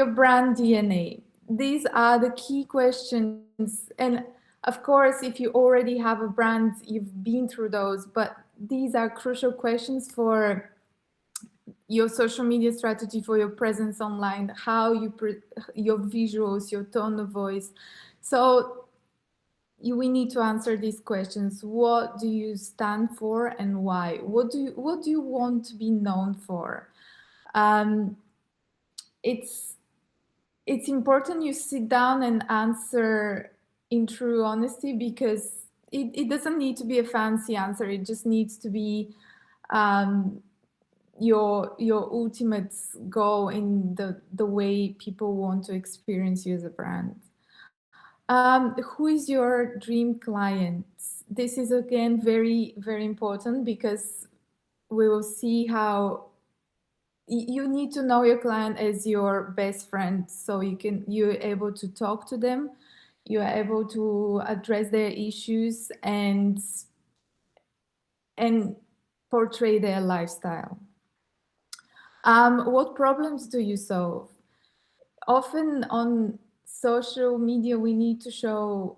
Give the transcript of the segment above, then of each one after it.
your brand DNA. These are the key questions. And of course, if you already have a brand, you've been through those, but these are crucial questions for your social media strategy, for your presence online, how your visuals, your tone of voice. So we need to answer these questions. What do you stand for and why? What do you want to be known for? Um, it's it's important you sit down and answer in true honesty, because it doesn't need to be a fancy answer. It just needs to be um, your ultimate goal in the way people want to experience you as a brand. Who is your dream client? This is again very, very important, because we will see how you need to know your client as your best friend, so you're able to talk to them, you're able to address their issues and portray their lifestyle. What problems do you solve? Often on social media, we need to show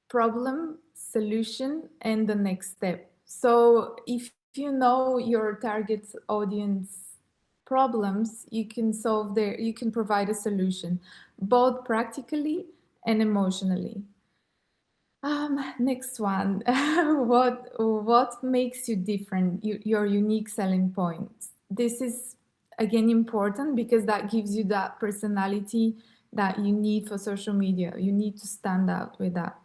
problem, solution, and the next step. So if you know your target audience problems, you can provide a solution, both practically and emotionally. Next one. What makes you different? Your unique selling points. This is again important, because that gives you that personality that you need for social media. You need to stand out with that.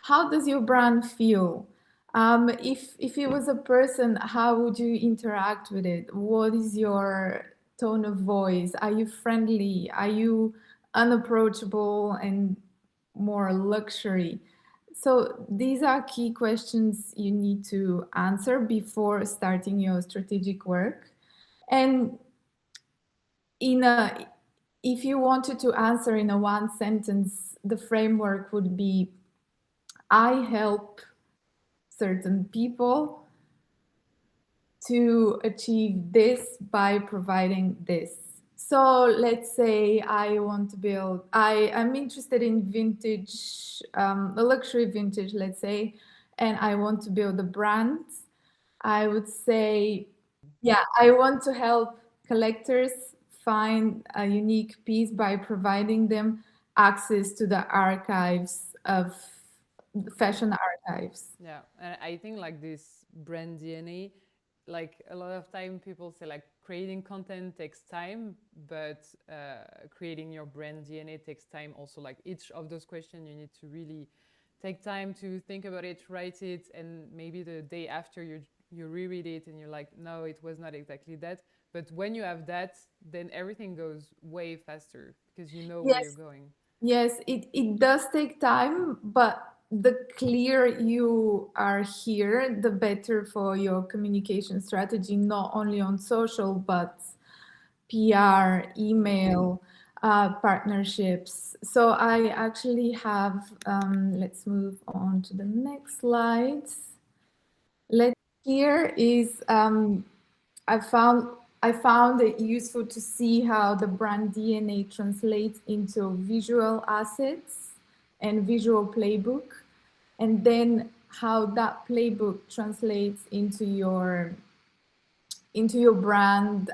How does your brand feel? If it was a person, how would you interact with it? What is your tone of voice? Are you friendly? Are you unapproachable and more luxury? So these are key questions you need to answer before starting your strategic work. And in a if you wanted to answer in a one sentence, the framework would be: I help certain people to achieve this by providing this. So let's say I'm interested in vintage, a luxury vintage, let's say, and I want to build a brand. I would say, yeah, I want to help collectors find a unique piece by providing them access to the archives of fashion archives. Yeah, and I think like this brand DNA, like a lot of time people say like creating content takes time, but creating your brand DNA takes time also. Like each of those questions, you need to really take time to think about it, write it, and maybe the day after you reread it and you're like, no, it was not exactly that. But when you have that, then everything goes way faster because you know where you're Yes, going. yes, it does take time, but the clearer you are here, the better for your communication strategy, not only on social, but PR, email, partnerships. So I actually have, let's move on to the next slides. Let's Here is I found I found it useful to see how the brand DNA translates into visual assets and visual playbook, and then how that playbook translates into your brand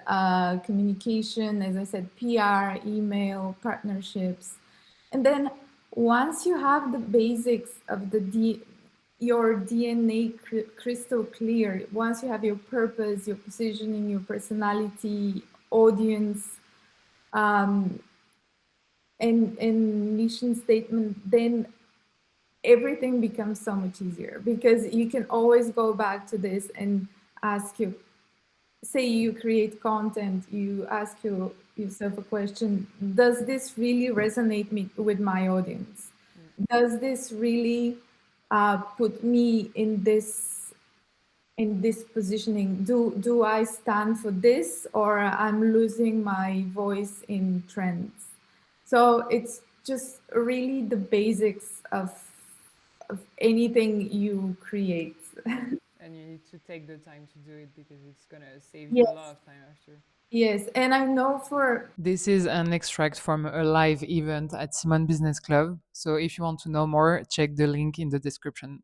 communication. As I said, PR, email, partnerships, and then once you have the basics of your DNA crystal clear, once you have your purpose, your positioning, your personality, audience, um, and mission statement, then everything becomes so much easier, because you can always go back to this and ask you, say you create content, you ask yourself a question: does this really resonate with my audience? Mm. Does this really put me in this positioning? Do I stand for this, or I'm losing my voice in trends? So it's just really the basics of anything you create. And you need to take the time to do it because it's gonna save you a Yes. lot of time after. Yes, and I know for This is an extract from a live event at Simone Business Club. So if you want to know more, check the link in the description.